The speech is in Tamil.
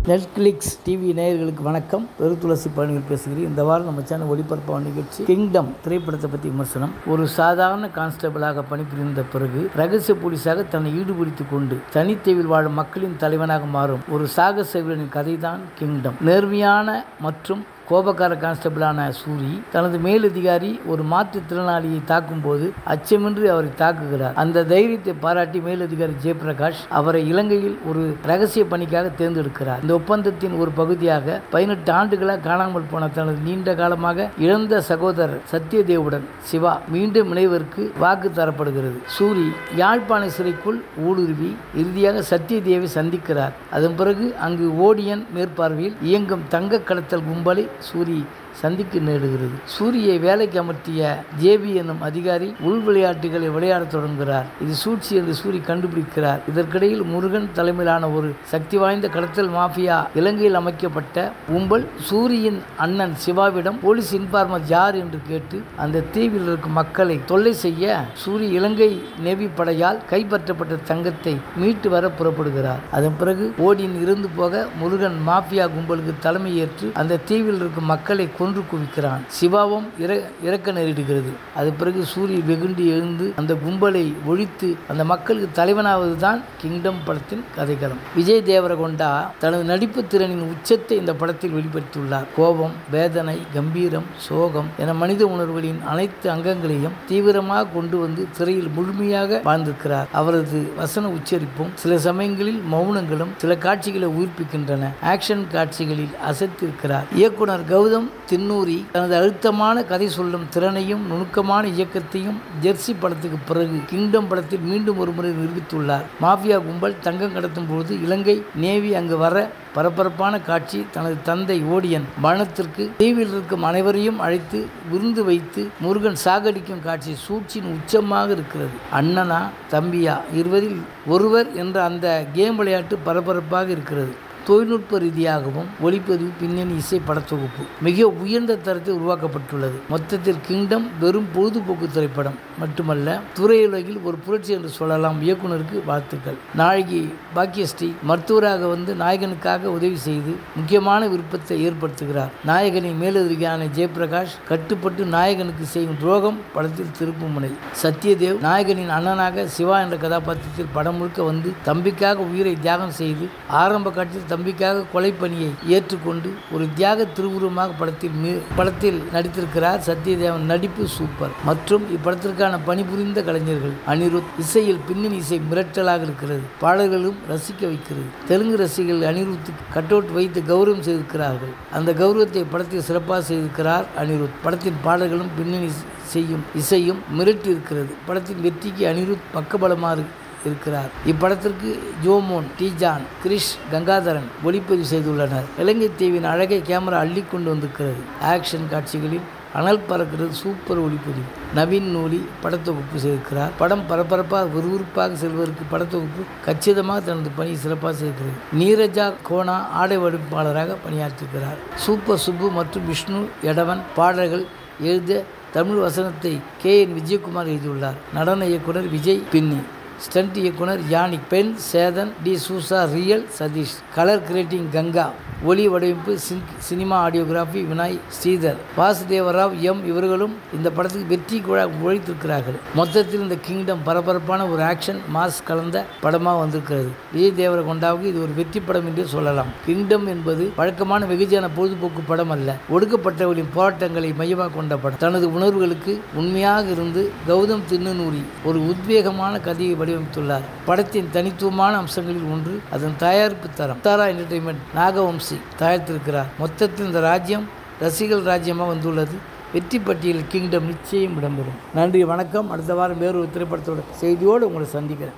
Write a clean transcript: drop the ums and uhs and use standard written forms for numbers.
நெட்ஃப்ளிக்ஸ் டிவி நேயர்களுக்கு வணக்கம். பெருத்துளசி பழனியில் பேசுகிறேன். இந்த வாரம் நம்ம சேனல் ஒளிபரப்பான நிகழ்ச்சி கிங்டம் திரைப்படத்தை பற்றி விமர்சனம். ஒரு சாதாரண கான்ஸ்டபிளாக பணிபுரிந்த பிறகு ரகசிய போலீஸாக தன்னை ஈடுபடுத்திக் கொண்டு தனித்தீவில் வாழும் மக்களின் தலைவனாக மாறும் ஒரு சாகச வீரனின் கதைதான் கிங்டம். நேர்மையான மற்றும் கோபக்கார கான்ஸ்டபிளான சூரி தனது மேலதிகாரி ஒரு மாற்றுத்திறனாளியை தாக்கும் போது அச்சமின்றி அவரை தாக்குகிறார். அந்த தைரியத்தை பாராட்டி மேலதிகாரி ஜெயபிரகாஷ் அவரை இலங்கையில் ஒரு ரகசிய பணிக்காக தேர்ந்தெடுக்கிறார். இந்த ஒப்பந்தத்தின் ஒரு பகுதியாக 18 ஆண்டுகளாக காணாமல் போன தனது நீண்ட காலமாக இழந்த சகோதரர் சத்யதேவுடன் சிவா மீண்டும் இணைவதற்கு வாக்கு தரப்படுகிறது. சூரி யாழ்ப்பாண சிறைக்குள் ஊடுருவி இறுதியாக சத்யதேவை சந்திக்கிறார். அதன் பிறகு அங்கு ஓடியன் மேற்பார்வையில் இயங்கும் தங்க கடத்தல் கும்பலை சூரி சந்திக்க நேடுகிறது. சூரியை வேலைக்கு அமர்த்திய ஜேபி என்னும் அதிகாரி உள் விளையாட்டுகளை விளையாடத் தொடங்குகிறார். இது சூழ்ச்சி என்று சூரி கண்டுபிடிக்கிறார். இதற்கிடையில் முருகன் தலைமையிலான ஒரு சக்தி வாய்ந்த கடத்தல் மாஃபியா இலங்கையில் அமைக்கப்பட்ட கும்பல் சூரியின் அண்ணன் சிவாவிடம் போலீஸ் இன்ஃபார்மர் யார் என்று கேட்டு அந்த தீவில் இருக்கும் மக்களை தொல்லை செய்ய சூரி இலங்கை நேவி படையால் கைப்பற்றப்பட்ட தங்கத்தை மீட்டு வர புறப்படுகிறார். அதன் பிறகு ஓடின் இருந்து போக முருகன் மாஃபியா கும்பலுக்கு தலைமை ஏற்று அந்த தீவில் இருக்கும் மக்களை கொன்று குவிக்கிறான். சிவாவும் இறக்க நேரிடுகிறது. அது பிறகு சூரிய வெகுண்டி எழுந்து அந்த கும்பலை ஒழித்து அந்த மக்களுக்கு தலைவனாவதுதான் கிங்டம் படத்தின் கதைக்களம். விஜய் தேவரகொண்டா தனது நடிப்பு திறனின் உச்சத்தை இந்த படத்தில் வெளிப்படுத்தியுள்ளார். கோபம், வேதனை, கம்பீரம், சோகம் என மனித உணர்வுகளின் அனைத்து அங்கங்களையும் தீவிரமாக கொண்டு வந்து திரையில் முழுமையாக வாழ்ந்திருக்கிறார். அவரது வசன உச்சரிப்பும் சில சமயங்களில் மௌனங்களும் சில காட்சிகளை உயிர்ப்பிக்கின்றன. ஆக்ஷன் காட்சிகளில் அசைத்திருக்கிறார். இயக்குனர் கௌதம் தின்னூரி தனது அழுத்தமான கதை சொல்லும் திறனையும் நுணுக்கமான இயக்கத்தையும் ஜெர்சி படத்துக்கு பிறகு கிங்டம் படத்தில் மீண்டும் ஒருமுறை நிரூபித்துள்ளார். மாஃபியா கும்பல் தங்கம் கடத்தும் போது இலங்கை நேவி அங்கு வர பரபரப்பான காட்சி. தனது தந்தை ஓடியன் மரணத்திற்கு தீவில் இருக்கும் அனைவரையும் அழைத்து விருந்து வைத்து முருகன் சாகடிக்கும் காட்சி சூழ்ச்சியின் உச்சமாக இருக்கிறது. அண்ணனா தம்பியா இருவரில் ஒருவர் என்ற அந்த கேம் விளையாட்டு பரபரப்பாக இருக்கிறது. தொழில்நுட்ப ரீதியாகவும் ஒளிப்பதிவு, பின்னணி இசை, படத்தொகுப்பு மிக உயர்ந்த தரத்தில் உருவாக்கப்பட்டுள்ளது. மொத்தத்தில் கிங்டம் வெறும் பொழுதுபோக்கு திரைப்படம் மட்டுமல்ல, திரையுலகில் ஒரு புரட்சி என்று சொல்லலாம். இயக்குனருக்கு வாழ்த்துக்கள். நாயகி பாக்கியஸ்ரீ மருத்துவராக வந்து நாயகனுக்காக உதவி செய்து முக்கியமான விருப்பத்தை ஏற்படுத்துகிறார். நாயகனின் மேலதிகாரியான ஜெயபிரகாஷ் கட்டுப்பட்டு நாயகனுக்கு செய்யும் துரோகம் படத்தில் திருப்பு முனை. சத்யதேவ் நாயகனின் அண்ணனாக சிவா என்ற கதாபாத்திரத்தில் படம் முழுக்க வந்து தம்பிக்காக உயிரை தியாகம் செய்து ஆரம்ப காட்சியில் தம்பிக்காக கொலை பணியை ஏற்றுக்கொண்டு ஒரு தியாக திருவுருவமாக படத்தில் நடித்திருக்கிறார். சத்யதேவன் நடிப்பு சூப்பர். மற்றும் இப்படத்திற்கான பணிபுரிந்த கலைஞர்கள் அனிருத். இசையில் பின்னணி இசை மிரட்டலாக இருக்கிறது. பாடல்களும் ரசிக்க வைக்கிறது. தெலுங்கு ரசிகர்கள் அனிருத் கட்டவுட் வைத்து கௌரவம் செய்திருக்கிறார்கள். அந்த கௌரவத்தை படத்தில் சிறப்பாக செய்திருக்கிறார் அனிருத். படத்தின் பாடல்களும் பின்னணி செய்யும் இசையும் மிரட்டி இருக்கிறது. படத்தின் வெற்றிக்கு அனிருத் பக்கபலமாக இருக்கிறார். இப்படத்திற்கு ஜோமோன், டிஜான், கிரிஷ், கங்காதரன் ஒளிப்பதிவு செய்துள்ளனர். இலங்கை தீவின் அழகை கேமரா அள்ளி கொண்டு வந்திருக்கிறது. ஆக்ஷன் காட்சிகளில் அனல் பறக்கிறது. சூப்பர் ஒளிப்பதிவு. நவீன் நூலி படத்தொகுப்பு செய்திருக்கிறார். படம் பரபரப்பாக விறுவிறுப்பாக செல்வதற்கு படத்தொகுப்பு கச்சிதமாக தனது பணியை சிறப்பாக செய்திருக்கிறது. நீரஜா கோனா ஆடை வடிவமைப்பாளராக பணியாற்றிருக்கிறார். சூப்பர் சுப்பு மற்றும் விஷ்ணு எடவன் பாடல்கள் எழுத தமிழ் வசனத்தை KN விஜயகுமார் எழுதியுள்ளார். நடன இயக்குனர் விஜய் பின்னி. ஸ்டண்ட் இயக்குனர் Yannick. Ben Chetan, D'Souza, real Satish. Colour creating Ganga. ஒளி வடிவமைப்பு cinema audiography Vinay Sridhar. Vasudevarao M இவர்களும் இந்த படத்துக்கு வெற்றி உழைத்திருக்கிறார்கள். மொத்தத்தில் இந்த கிங்டம் பரபரப்பான ஒரு ஆக்ஷன் மாஸ் கலந்த படமாக வந்திருக்கிறது. விஜய் தேவரகொண்டாவுக்கு இது ஒரு வெற்றி படம் என்று சொல்லலாம். கிங்டம் என்பது வழக்கமான வெகுஜன பொழுதுபோக்கு படம் அல்ல. ஒடுக்கப்பட்டவர்களின் போராட்டங்களை மையமாக கொண்ட படம். தனது உணர்வுகளுக்கு உண்மையாக இருந்து கௌதம் தின்னூரி ஒரு உத்வேகமான கதையை வடிவமைத்துள்ளார். படத்தின் தனித்துவமான அம்சங்களில் ஒன்று அதன் தயாரிப்பு தரம். தாரா என்டர்டெயின்மெண்ட் நாகவம்சி தயாரித்திருக்கிறார். மொத்தத்தில் இந்த ராஜ்யம் ரசிகர்கள் ராஜ்யமாக வந்துள்ளது. வெற்றி பட்டியலில் கிங்டம் நிச்சயம் இடம்பெறும். நன்றி, வணக்கம். அடுத்த வாரம் வேறொரு திரைப்படத்தோட செய்தியோடு உங்களை சந்திக்கிறேன்.